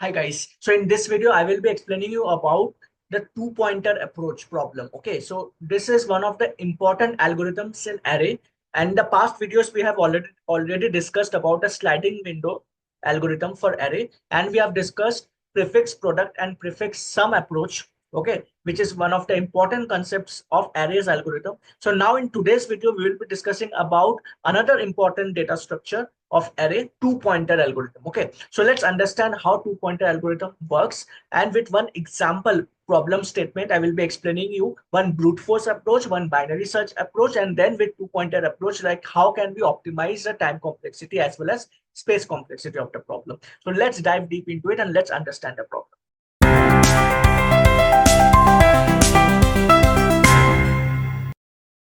Hi guys. So in this video, I will be explaining you about the two-pointer approach problem. Okay, so this is one of the important algorithms in array. And the past videos we have already discussed about a sliding window algorithm for array, and we have discussed prefix product and prefix sum approach. Okay, which is one of the important concepts of arrays algorithm. So now in today's video, we will be discussing about another important data structure of array, two-pointer algorithm. Okay, so let's understand how two-pointer algorithm works, and with one example problem statement I will be explaining you one brute force approach, one binary search approach, and then with two-pointer approach, like how can we optimize the time complexity as well as space complexity of the problem. So let's dive deep into it and let's understand the problem.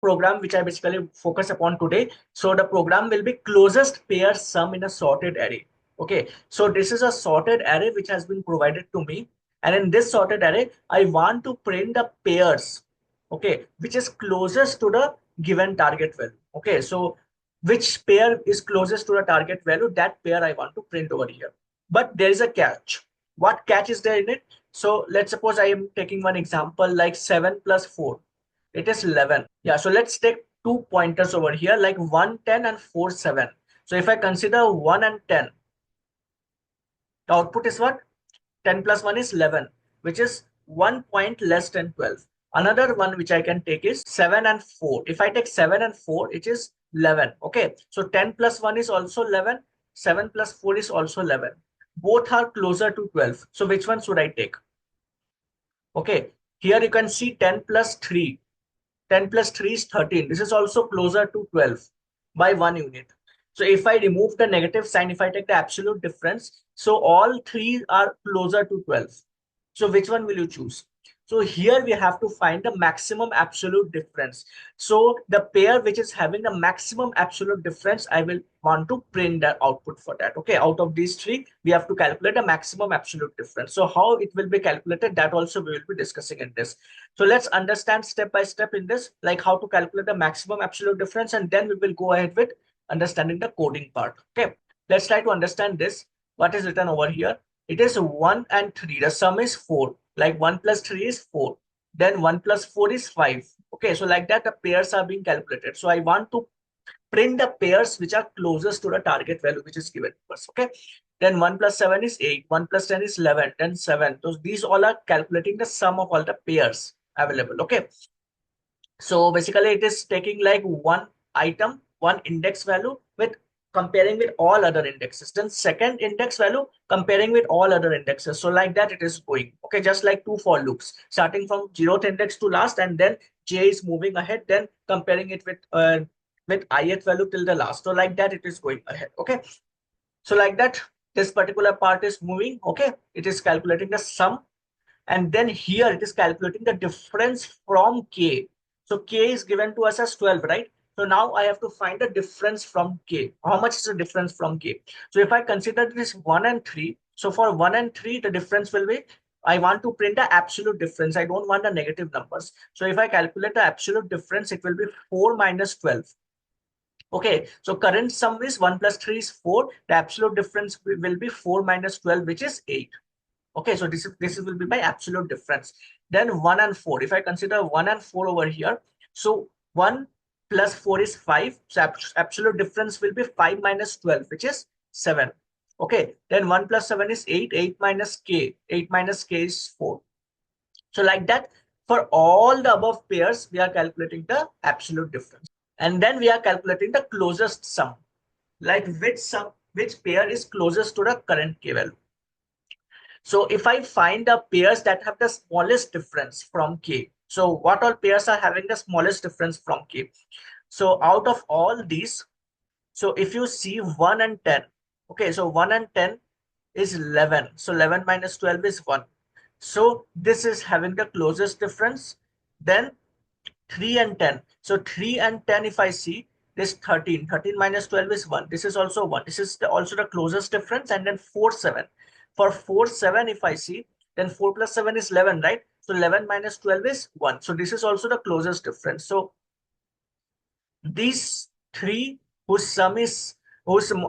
Program which I basically focus upon today. So the program will be closest pair sum in a sorted array. Okay, so this is a sorted array which has been provided to me, and in this sorted array I want to print the pairs, okay, which is closest to the given target value. Okay, so which pair is closest to the target value, that pair I want to print over here. But there is a catch. What catch is there in it? So let's suppose I am taking one example like 7 plus 4, it is 11. Yeah, so let's take two pointers over here like 1 10 and 4 7. So if I consider 1 and 10, the output is what? 10 plus 1 is 11, which is 1 point less than 12. Another one which I can take is 7 and 4. If I take 7 and 4, it is 11. Okay, so 10 plus 1 is also 11. 7 plus 4 is also 11. Both are closer to 12. So which one should I take? Okay, here you can see 10 plus 3. 10 plus 3 is 13. This is also closer to 12 by 1 unit. So if I remove the negative sign, if I take the absolute difference, so all three are closer to 12. So which one will you choose? So here we have to find the maximum absolute difference. So the pair which is having the maximum absolute difference, I will want to print the output for that. Okay, out of these three, we have to calculate the maximum absolute difference. So how it will be calculated, that also we will be discussing in this. So let's understand step by step in this, like how to calculate the maximum absolute difference, and then we will go ahead with understanding the coding part. Okay, let's try to understand this. What is written over here? It is 1 and 3. The sum is 4. Like 1 plus 3 is 4. Then 1 plus 4 is 5. Okay, so like that the pairs are being calculated. So I want to print the pairs which are closest to the target value which is given to us. Okay, then 1 plus 7 is 8. 1 plus 10 is 11. Then 7. So these all are calculating the sum of all the pairs available. Okay, so basically it is taking like one item, one index value with comparing with all other indexes, then second index value comparing with all other indexes. So like that it is going. Okay, just like two for loops starting from 0th index to last, and then j is moving ahead, then comparing it with ith value till the last. So like that it is going ahead. Okay, so like that this particular part is moving. Okay, it is calculating the sum, and then here it is calculating the difference from k. So k is given to us as 12, right? So now I have to find the difference from k. How much is the difference from k? So if I consider this 1 and 3, so for 1 and 3 the difference will be, I want to print the absolute difference, I don't want the negative numbers. So if I calculate the absolute difference, it will be 4 minus 12. Okay, so current sum is 1 plus 3 is 4. The absolute difference will be 4 minus 12, which is 8. Okay, so this will be my absolute difference. Then 1 and 4. If I consider 1 and 4 over here, so 1 plus 4 is 5. So absolute difference will be 5 minus 12, which is 7. Okay, then 1 plus 7 is 8. 8 minus k. 8 minus k is 4. So like that, for all the above pairs, we are calculating the absolute difference. And then we are calculating the closest sum, like which pair is closest to the current k value. So if I find the pairs that have the smallest difference from k, so what all pairs are having the smallest difference from k? So out of all these, so if you see 1 and 10, okay, so 1 and 10 is 11. So 11 minus 12 is 1. So this is having the closest difference. Then 3 and 10. So 3 and 10, if I see this 13, 13 minus 12 is 1. This is also 1. This is also the closest difference. And then 4, 7. For 4, 7, if I see, then 4 plus 7 is 11, right? So 11 minus 12 is 1. So this is also the closest difference. So these three whose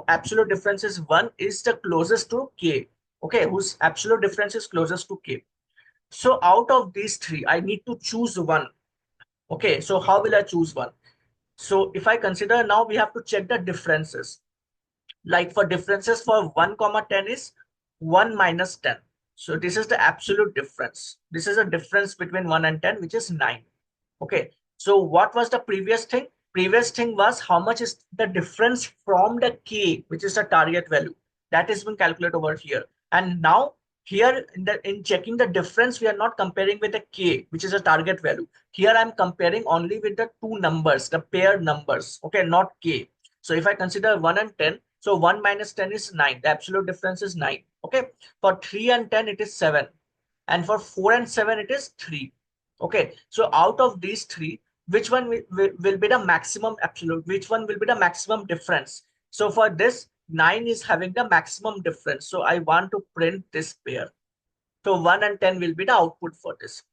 absolute difference is 1 is the closest to k. okay, whose absolute difference is closest to k. So out of these three, I need to choose one. Okay, so how will I choose one? So if I consider, now we have to check the differences. Like for differences for 1 comma 10 is 1 minus 10. So this is the absolute difference. This is a difference between 1 and 10, which is 9. Okay, so what was the previous thing? Previous thing was how much is the difference from the k, which is the target value. That is been calculated over here. And now here in checking the difference, we are not comparing with the k, which is a target value. Here I'm comparing only with the two numbers, the pair numbers. Okay, not k. So if I consider 1 and 10, so 1 minus 10 is 9. The absolute difference is 9. Okay, for 3 and 10 it is 7, and for 4 and 7 it is 3. Okay, so out of these three, which one will be the maximum absolute, which one will be the maximum difference? So for this, 9 is having the maximum difference, so I want to print this pair. So 1 and 10 will be the output for this.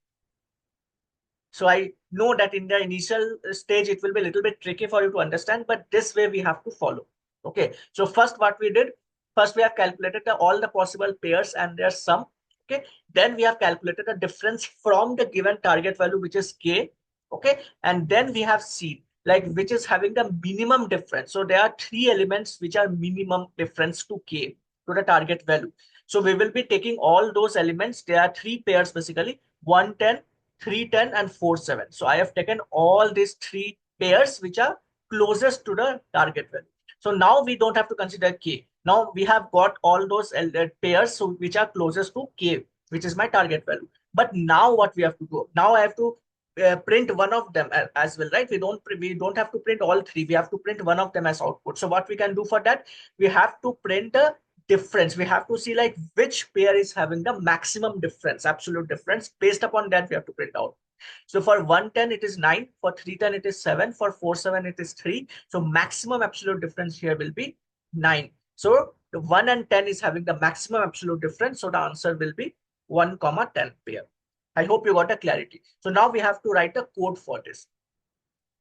So I know that in the initial stage it will be a little bit tricky for you to understand, but this way we have to follow. Okay, so first what we did, first we have calculated all the possible pairs and their sum. Okay, then we have calculated the difference from the given target value, which is k. Okay, and then we have seen like which is having the minimum difference. So there are three elements which are minimum difference to k, to the target value. So we will be taking all those elements. There are three pairs basically: 110, 310 and 47. So I have taken all these three pairs which are closest to the target value. So now we don't have to consider k. Now we have got all those pairs so which are closest to k, which is my target value. But now what we have to do? Now I have to print one of them as well, right? We don't have to print all three. We have to print one of them as output. So what we can do for that? We have to print the difference. We have to see like which pair is having the maximum difference, absolute difference. Based upon that, we have to print out. So for 110 it is 9, for 310 it is 7, for 47 it is 3. So maximum absolute difference here will be 9. So the 1 and 10 is having the maximum absolute difference. So the answer will be 1 comma 10 pair. I hope you got a clarity. So now we have to write a code for this.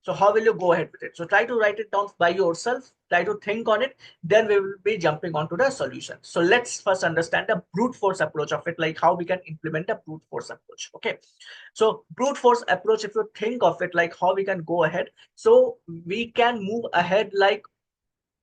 So how will you go ahead with it? So try to write it down by yourself, try to think on it, then we will be jumping onto the solution. So let's first understand the brute force approach of it, like how we can implement a brute force approach. Okay, so brute force approach, if you think of it, like how we can go ahead. So we can move ahead like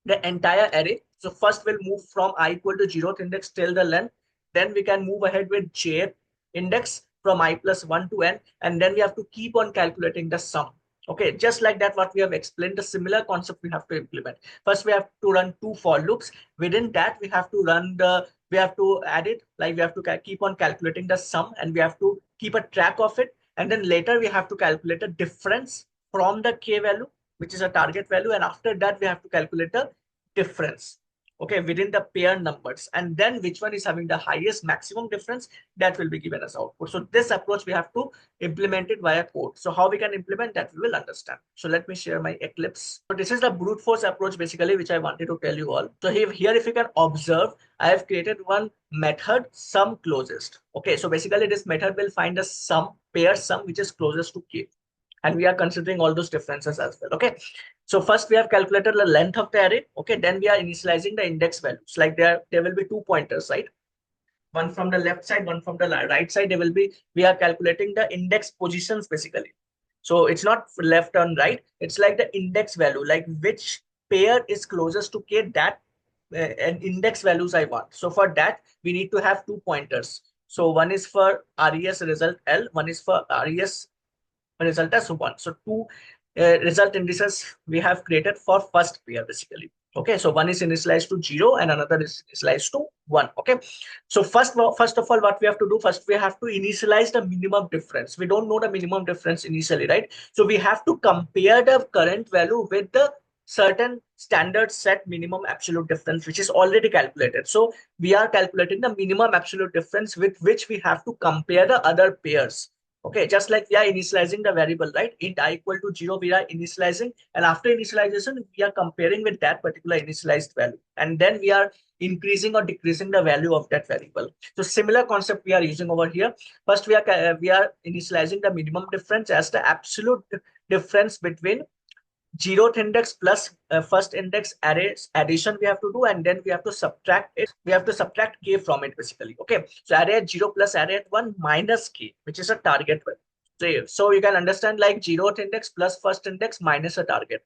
the entire array. So first we'll move from I equal to 0th index till the length. Then we can move ahead with jth index from I plus 1 to n. And then we have to keep on calculating the sum. Okay, just like that, what we have explained, the similar concept we have to implement. First, we have to run two for loops. Within that, we have to add it, like we have to keep on calculating the sum and we have to keep a track of it. And then later we have to calculate the difference from the k value, which is a target value. And after that, we have to calculate the difference, okay, within the pair numbers. And then which one is having the highest maximum difference, that will be given as output. So this approach we have to implement it via code. So how we can implement that, we will understand. So let me share my Eclipse. So this is the brute force approach basically, which I wanted to tell you all. So here if you can observe, I have created one method sum closest. Okay, so basically this method will find a sum, pair sum, which is closest to k. And we are considering all those differences as well. Okay, so first we have calculated the length of the array. Okay, then we are initializing the index values. Like there will be two pointers, right? One from the left side, one from the right side. We are calculating the index positions basically. So it's not left and right. It's like the index value, like which pair is closest to k, that and index values I want. So for that, we need to have two pointers. So one is for res result L, one is for res result as 1. So two result indices we have created for first pair basically. Okay, so one is initialized to 0 and another is initialized to 1. Okay, so first of all, what we have to do, first we have to initialize the minimum difference. We don't know the minimum difference initially, right? So we have to compare the current value with the certain standard set minimum absolute difference, which is already calculated. So we are calculating the minimum absolute difference with which we have to compare the other pairs. Okay, just like we are initializing the variable, right? Int I equal to 0, we are initializing, and after initialization, we are comparing with that particular initialized value. And then we are increasing or decreasing the value of that variable. So similar concept we are using over here. First, we are initializing the minimum difference as the absolute difference between zeroth index plus first index array addition we have to do, and then we have to subtract it. We have to subtract k from it basically. Okay, so array at 0 plus array at 1 minus k, which is a target value. So you can understand like zeroth index plus first index minus a target.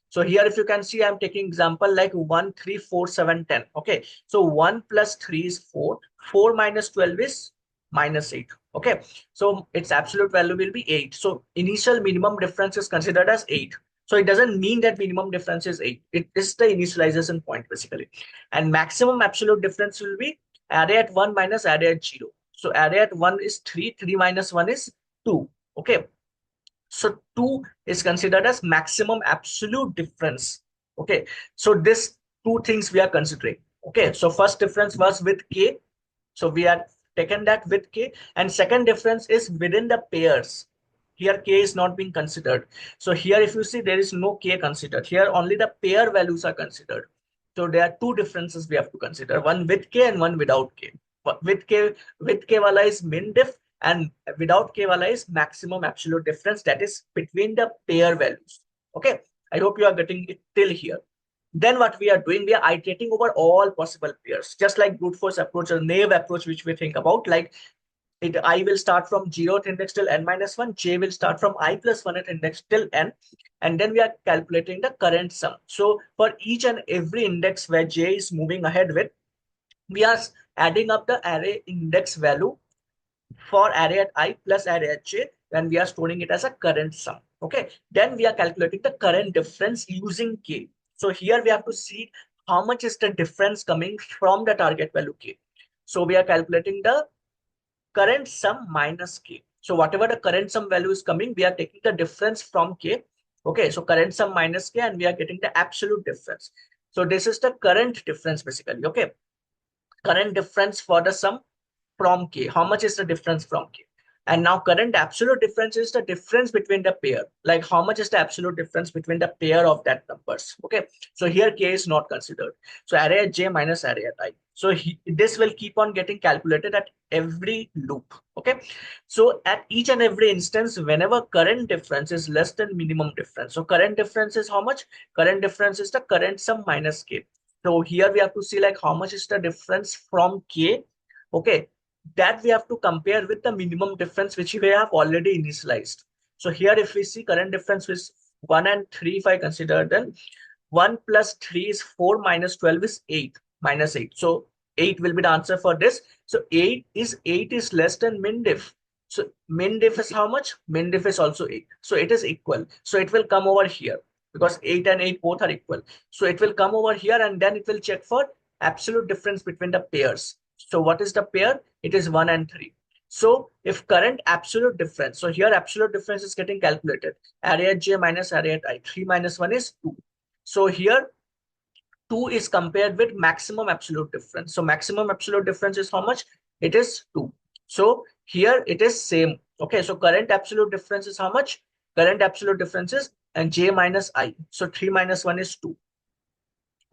So here, if you can see, I'm taking example like 1, 3, 4, 7, 10. Okay. So 1 plus 3 is 4. 4 minus 12 is minus 8. Okay. So its absolute value will be 8. So initial minimum difference is considered as 8. So it doesn't mean that minimum difference is 8. It is the initialization point basically. And maximum absolute difference will be array at 1 minus array at 0. So array at 1 is 3. 3 minus 1 is 2. Okay. So 2 is considered as maximum absolute difference. Okay. So this two things we are considering. Okay. So first difference was with k. So we are taken that with k. And second difference is within the pairs. Here k is not being considered. So here if you see, there is no k considered. Here only the pair values are considered. So there are two differences we have to consider. One with k and one without k. But with k wala is min diff, and without k wala is maximum absolute difference, that is between the pair values. Okay, I hope you are getting it till here. Then what we are doing, we are iterating over all possible pairs, just like brute force approach or naive approach, which we think about. Like I will start from 0th index till n minus 1, j will start from I plus 1th index till n, and then we are calculating the current sum. So for each and every index where j is moving ahead with, we are adding up the array index value for array at I plus array at j, when we are storing it as a current sum. Okay, then we are calculating the current difference using k. So here we have to see how much is the difference coming from the target value k. So we are calculating the current sum minus k. So whatever the current sum value is coming, we are taking the difference from k. Okay, so current sum minus k, and we are getting the absolute difference. So this is the current difference basically. Okay, current difference for the sum from k. How much is the difference from k? And now current absolute difference is the difference between the pair. Like how much is the absolute difference between the pair of that numbers? Okay. So here k is not considered. So array at j minus array at I. So this will keep on getting calculated at every loop. Okay. So at each and every instance, whenever current difference is less than minimum difference. So current difference is how much? Current difference is the current sum minus k. So here we have to see like how much is the difference from k. Okay, that we have to compare with the minimum difference which we have already initialized. So here if we see current difference is 1 and 3, if I consider, then 1 plus 3 is 4 minus 12 is 8 minus 8. So 8 will be the answer for this. So 8 is less than min diff. So min diff is how much? Min diff is also 8. So it is equal. So it will come over here because 8 and 8 both are equal. So it will come over here, and then it will check for absolute difference between the pairs. So what is the pair? It is 1 and 3. So if current absolute difference, so here absolute difference is getting calculated. Array at j minus array at I. 3 minus 1 is 2. So here 2 is compared with maximum absolute difference. So maximum absolute difference is how much? It is 2. So here it is same. Okay, so current absolute difference is how much? Current absolute difference is and j minus I. So 3 minus 1 is 2.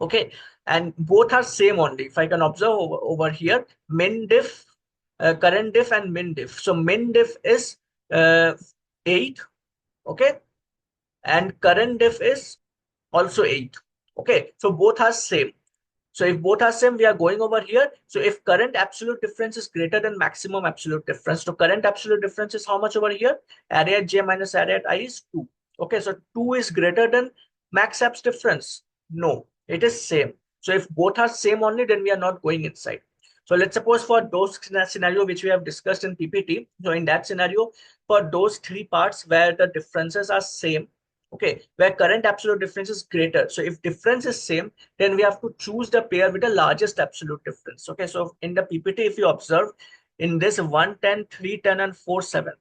Okay, and both are same only. If I can observe over here, min diff, current diff and min diff. So min diff is 8. Okay, and current diff is also 8. Okay, so both are same. So if both are same, we are going over here. So if current absolute difference is greater than maximum absolute difference, so current absolute difference is how much over here? Array at j minus array at I is 2. Okay, so 2 is greater than max abs difference. No, it is same. So if both are same only, then we are not going inside. So let's suppose for those scenario which we have discussed in PPT. So in that scenario, for those three parts where the differences are same, okay, where current absolute difference is greater. So if difference is same, then we have to choose the pair with the largest absolute difference. Okay, so in the PPT, if you observe, in this 110, 310, and 47.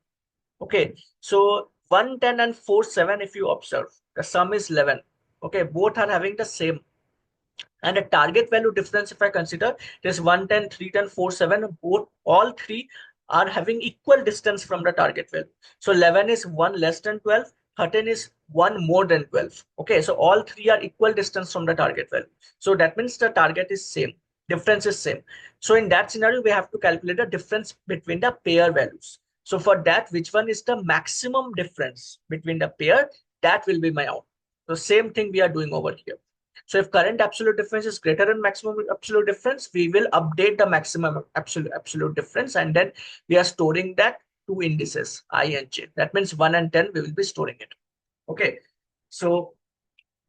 Okay, so 110 and 47, if you observe, the sum is 11. Okay, both are having the same. And the target value difference, if I consider, this 110, 310, 47, both all three are having equal distance from the target value. So 11 is 1 less than 12, 13 is 1 more than 12. Okay, so all three are equal distance from the target value. So that means the target is same, difference is same. So in that scenario, we have to calculate the difference between the pair values. So for that, which one is the maximum difference between the pair? That will be my output. So same thing we are doing over here. So if current absolute difference is greater than maximum absolute difference, we will update the maximum absolute difference, and then we are storing that two indices I and j. That means 1 and 10 we will be storing it. Okay. So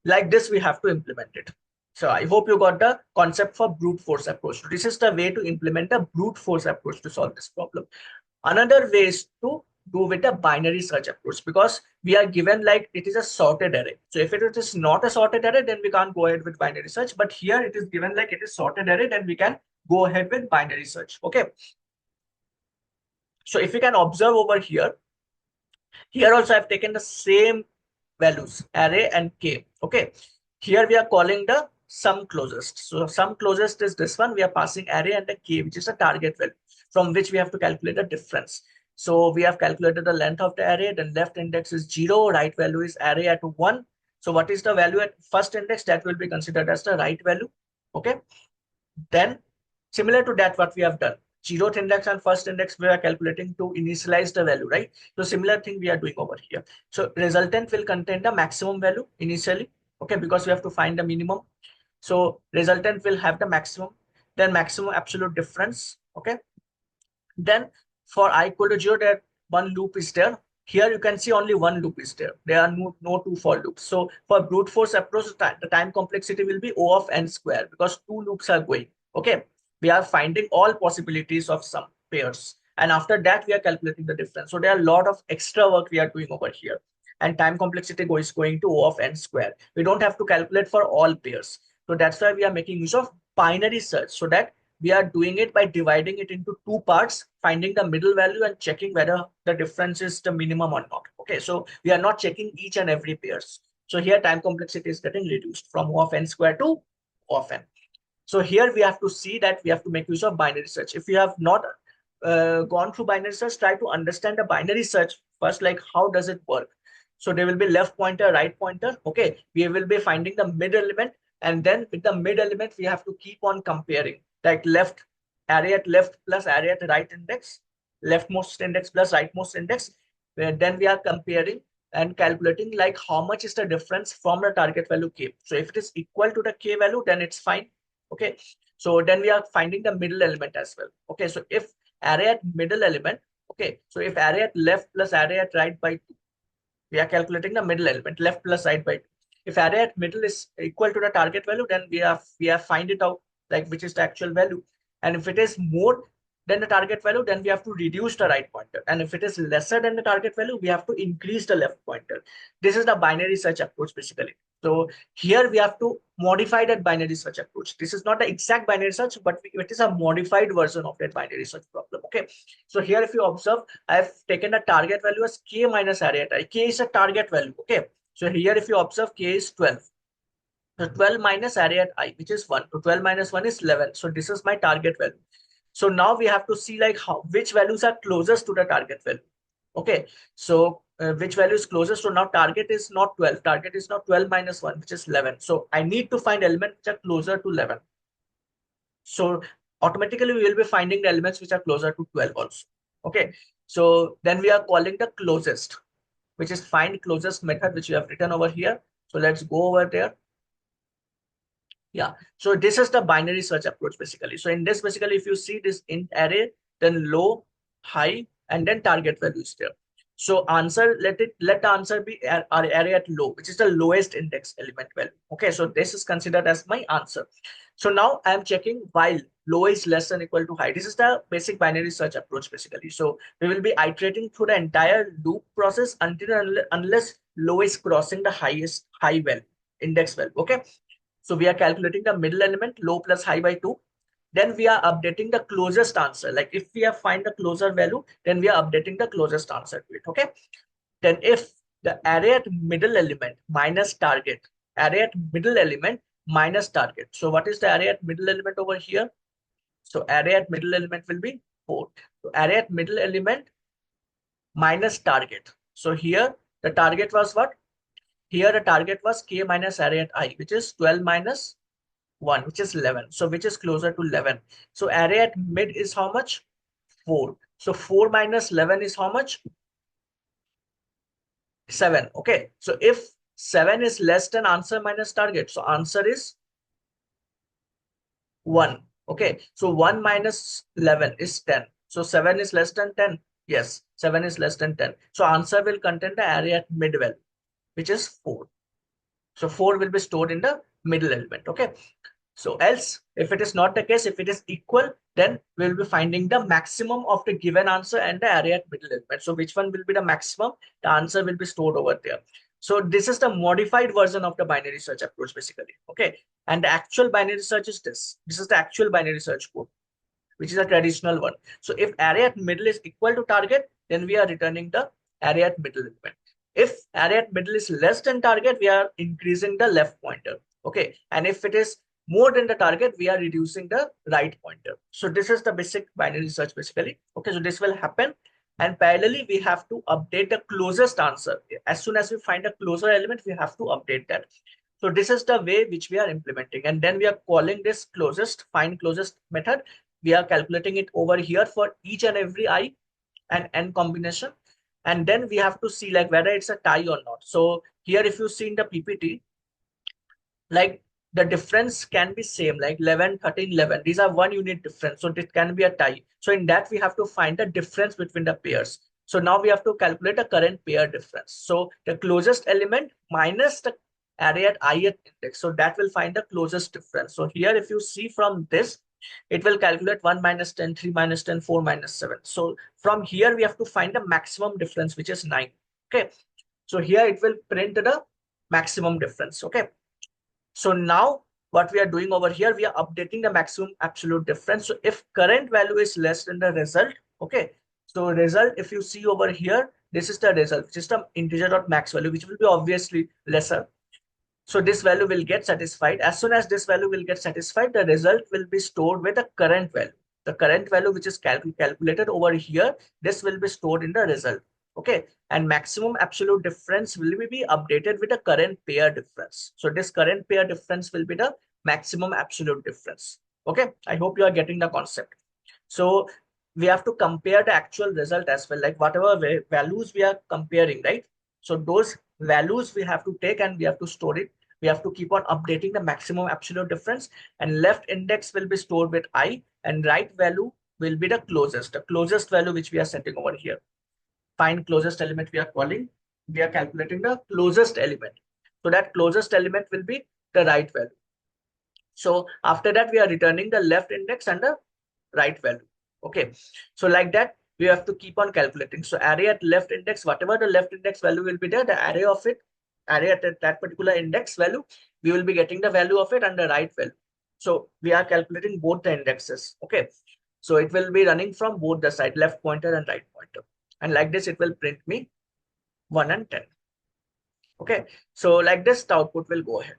like this we have to implement it. So I hope you got the concept for brute force approach. This is the way to implement a brute force approach to solve this problem. Another way is to go with a binary search approach, because we are given like it is a sorted array. So if it is not a sorted array, then we can't go ahead with binary search. But here it is given like it is sorted array, then we can go ahead with binary search. Okay. So if you can observe over here, here also I've taken the same values, array and k. Okay. Here we are calling the sum closest. So sum closest is this one. We are passing array and a k, which is a target value from which we have to calculate the difference. So we have calculated the length of the array. Then left index is 0. Right value is array at 1. So what is the value at first index? That will be considered as the right value. Okay. Then similar to that, what we have done, zeroth index and first index, we are calculating to initialize the value, right? So similar thing we are doing over here. So resultant will contain the maximum value initially, okay, because we have to find the minimum. So resultant will have the maximum, then maximum absolute difference, okay. Then for I equal to 0, that one loop is there. Here you can see only one loop is there. There are no two for loops. So for brute force approach, the time complexity will be O of n square, because two loops are going. Okay. We are finding all possibilities of some pairs. And after that, we are calculating the difference. So there are a lot of extra work we are doing over here. And time complexity is going to O of n square. We don't have to calculate for all pairs. So that's why we are making use of binary search, so that we are doing it by dividing it into two parts, finding the middle value and checking whether the difference is the minimum or not. Okay, so we are not checking each and every pairs. So here time complexity is getting reduced from O of n square to O of n. So here we have to see that we have to make use of binary search. If you have not gone through binary search, try to understand the binary search first, like how does it work. So there will be left pointer, right pointer. Okay, we will be finding the mid element, and then with the mid element, we have to keep on comparing, like left array at left plus array at right index, leftmost index plus rightmost index. Where then we are comparing and calculating like how much is the difference from the target value k. So if it is equal to the k value, then it's fine. Okay. So then we are finding the middle element as well. Okay. So if array at middle element, okay. So if array at left plus array at right by 2, we are calculating the middle element, left plus right by 2. If array at middle is equal to the target value, then we have find it out, like which is the actual value. And if it is more than the target value, then we have to reduce the right pointer. And if it is lesser than the target value, we have to increase the left pointer. This is the binary search approach basically. So here we have to modify that binary search approach. This is not the exact binary search, but it is a modified version of that binary search problem. Okay. So here, if you observe, I have taken the target value as k minus array at I. K is a target value. Okay. So here, if you observe, k is 12. So 12 minus array at I, which is 1. So 12 minus 1 is 11. So this is my target value. So now we have to see like which values are closest to the target value. Okay. So which value is closest? So now target is not 12. Target is now 12 minus 1, which is 11. So I need to find elements which are closer to 11. So automatically we will be finding the elements which are closer to 12 also. Okay. So then we are calling the closest, which is find closest method, which we have written over here. So let's go over there. Yeah. So this is the binary search approach basically. So in this, basically, if you see this int array, then low, high, and then target value is there. So answer, let the answer be array at low, which is the lowest index element value. Okay. So this is considered as my answer. So now I am checking while low is less than equal to high. This is the basic binary search approach basically. So we will be iterating through the entire loop process until unless low is crossing the highest high value, index value. Okay. So we are calculating the middle element, low plus high by 2. Then we are updating the closest answer. Like if we have find the closer value, then we are updating the closest answer to it. Okay. Then if the array at middle element minus target, array at middle element minus target. So what is the array at middle element over here? So array at middle element will be 4. So array at middle element minus target. So here the target was what? Here the target was k minus array at I, which is 12 minus 1, which is 11. So which is closer to 11. So array at mid is how much? 4. So 4 minus 11 is how much? 7. Okay. So if 7 is less than answer minus target. So answer is 1. Okay. So 1 minus 11 is 10. So 7 is less than 10. Yes, 7 is less than 10. So answer will contain the array at mid value, which is 4. So 4 will be stored in the middle element. Okay. So else, if it is not the case, if it is equal, then we'll be finding the maximum of the given answer and the array at middle element. So which one will be the maximum? The answer will be stored over there. So this is the modified version of the binary search approach, basically. Okay. And the actual binary search is this. This is the actual binary search code, which is a traditional one. So if array at middle is equal to target, then we are returning the array at middle element. If array at middle is less than target, we are increasing the left pointer. Okay. And if it is more than the target, we are reducing the right pointer. So this is the basic binary search basically. Okay. So this will happen. And parallelly, we have to update the closest answer. As soon as we find a closer element, we have to update that. So this is the way which we are implementing. And then we are calling this closest, find closest method. We are calculating it over here for each and every I and n combination. And then we have to see like whether it's a tie or not. So here, if you see in the PPT, like the difference can be same, like 11, 13, 11. These are 1 unit difference. So it can be a tie. So in that, we have to find the difference between the pairs. So now we have to calculate the current pair difference. So the closest element minus the array at ith index. So that will find the closest difference. So here, if you see from this, it will calculate 1 minus 10, 3 minus 10, 4 minus 7. So from here, we have to find the maximum difference, which is 9. Okay. So here it will print the maximum difference. Okay. So now what we are doing over here, we are updating the maximum absolute difference. So if current value is less than the result, okay. So result, if you see over here, this is the result, which is the integer.max value, which will be obviously lesser. So this value will get satisfied. As soon as this value will get satisfied, the result will be stored with the current value. The current value which is calculated over here, this will be stored in the result. Okay. And maximum absolute difference will be updated with the current pair difference. So this current pair difference will be the maximum absolute difference. Okay. I hope you are getting the concept. So we have to compare the actual result as well, like whatever values we are comparing, right? So those values we have to take and we have to store it. We have to keep on updating the maximum absolute difference, and left index will be stored with I and right value will be the closest value which we are setting over here. Find closest element we are calling. We are calculating the closest element. So that closest element will be the right value. So after that, we are returning the left index and the right value. Okay. So like that, we have to keep on calculating. So array at left index, whatever the left index value will be there, the array of it, array at that particular index value, we will be getting the value of it and the right value. So we are calculating both the indexes. Okay. So it will be running from both the side, left pointer and right pointer. And like this, it will print me 1 and 10. Okay. So like this, the output will go ahead.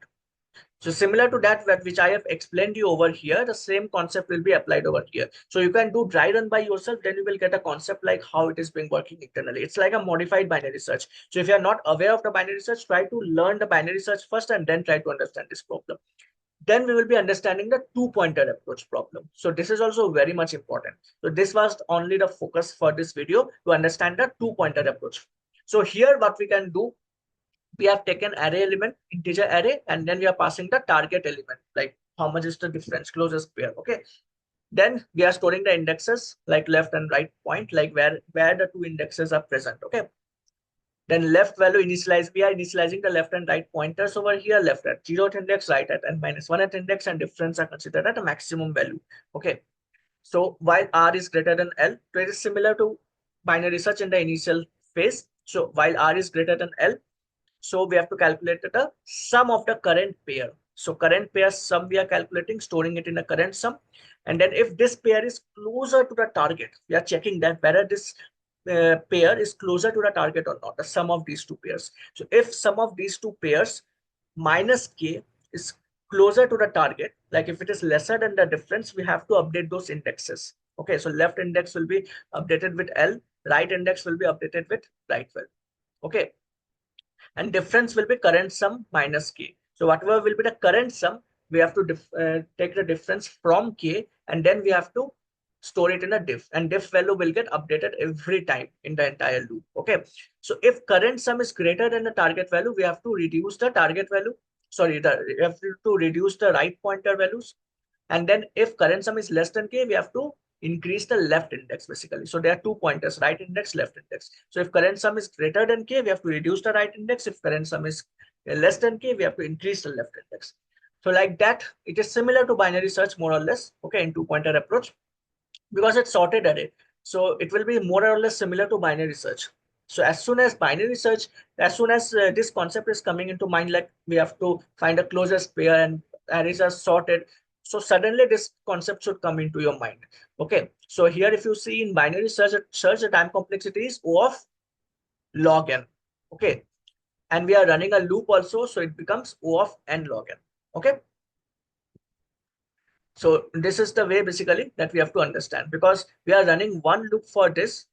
So similar to that, which I have explained you over here, the same concept will be applied over here. So you can do dry run by yourself, then you will get a concept like how it is being working internally. It's like a modified binary search. So if you are not aware of the binary search, try to learn the binary search first and then try to understand this problem. Then we will be understanding the two-pointer approach problem. So this is also very much important. So this was only the focus for this video, to understand the two-pointer approach. So here what we can do, we have taken array element, integer array, and then we are passing the target element, like how much is the difference, closest pair. Okay. Then we are storing the indexes like left and right point, like where the two indexes are present. Okay. Then left value initialize, we are initializing the left and right pointers over here, left at 0th index, right at n minus 1th index, and difference are considered at a maximum value. Okay. So while R is greater than L, so it is similar to binary search in the initial phase. So while R is greater than L, so we have to calculate the sum of the current pair. So current pair sum we are calculating, storing it in a current sum. And then if this pair is closer to the target, we are checking that whether this pair is closer to the target or not, the sum of these two pairs. So if sum of these two pairs minus k is closer to the target, like if it is lesser than the difference, we have to update those indexes. Okay, so left index will be updated with L, right index will be updated with right value. Okay, and difference will be current sum minus k. So whatever will be the current sum, we have to take the difference from k, and then we have to store it in a diff, and diff value will get updated every time in the entire loop. Okay, so if current sum is greater than the target value, we have to reduce the target value, sorry, we have to reduce the right pointer values. And then if current sum is less than k, we have to increase the left index basically. So there are two pointers, right index, left index. So if current sum is greater than k, we have to reduce the right index. If current sum is less than k, we have to increase the left index. So like that, it is similar to binary search more or less, okay, in two-pointer approach, because it's sorted array. So it will be more or less similar to binary search. So as soon as binary search, as soon as this concept is coming into mind, like we have to find a closest pair and arrays are sorted, so suddenly this concept should come into your mind. Okay, so here if you see in binary search, the time complexity is O of log n. Okay, and we are running a loop also, so it becomes O of n log n. Okay, so this is the way basically that we have to understand, because we are running one loop for this,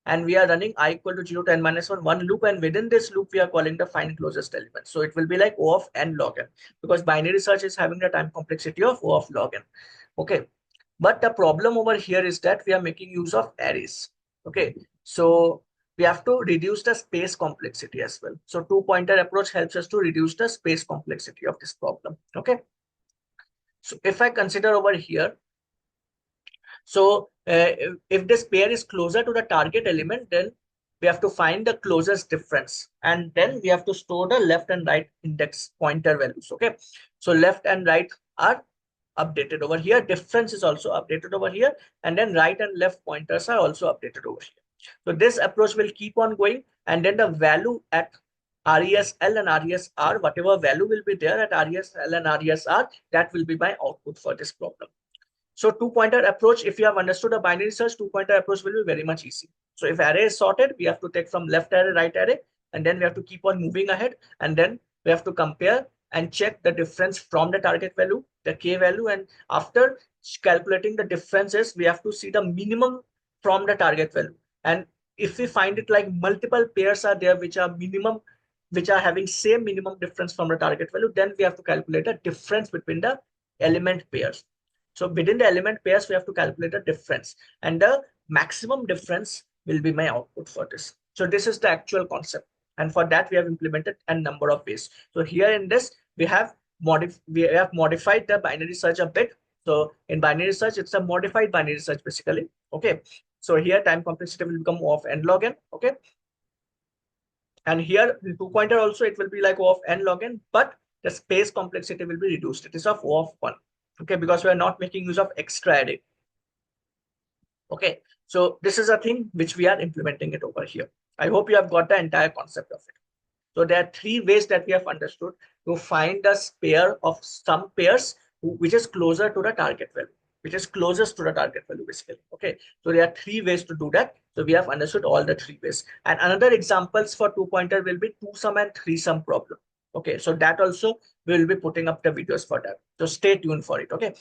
and we are running I equal to 0 to n minus 1 loop, and within this loop we are calling the find closest element. So it will be like O of n log n, because binary search is having the time complexity of O of log n. Okay, but the problem over here is that we are making use of arrays. Okay, so we have to reduce the space complexity as well. So two-pointer approach helps us to reduce the space complexity of this problem. Okay, so if I consider over here, so if this pair is closer to the target element, then we have to find the closest difference, and then we have to store the left and right index pointer values. Okay, so left and right are updated over here, difference is also updated over here, and then right and left pointers are also updated over here. So this approach will keep on going, and then the value at RESL and RESR, whatever value will be there at RESL and RESR, that will be my output for this problem. So two-pointer approach, if you have understood a binary search, two-pointer approach will be very much easy. So if array is sorted, we have to take from left array, right array, and then we have to keep on moving ahead, and then we have to compare and check the difference from the target value, the k value, and after calculating the differences, we have to see the minimum from the target value. And if we find it like multiple pairs are there which are minimum, which are having same minimum difference from the target value, then we have to calculate the difference between the element pairs. So within the element pairs, we have to calculate the difference, and the maximum difference will be my output for this. So this is the actual concept. And for that, we have implemented a number of ways. So here in this, we have modified the binary search a bit. So in binary search, it's a modified binary search basically. Okay. So here time complexity will become O of n log n. Okay. And here the two-pointer also, it will be like O of n log n, but the space complexity will be reduced. It is of O of 1. Okay, because we are not making use of extra array. Okay, so this is a thing which we are implementing it over here. I hope you have got the entire concept of it. So there are three ways that we have understood to find the pair of some pairs which is closer to the target value, which is closest to the target value basically. Okay, so there are three ways to do that. So we have understood all the three ways. And another examples for two-pointer will be two-sum and three-sum problem. Okay, so that also we will be putting up the videos for that. So stay tuned for it. Okay,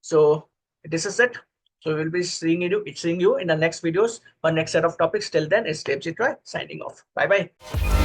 so this is it. So we will be seeing you in the next videos or next set of topics. Till then, it's Debjit Roy signing off. Bye bye.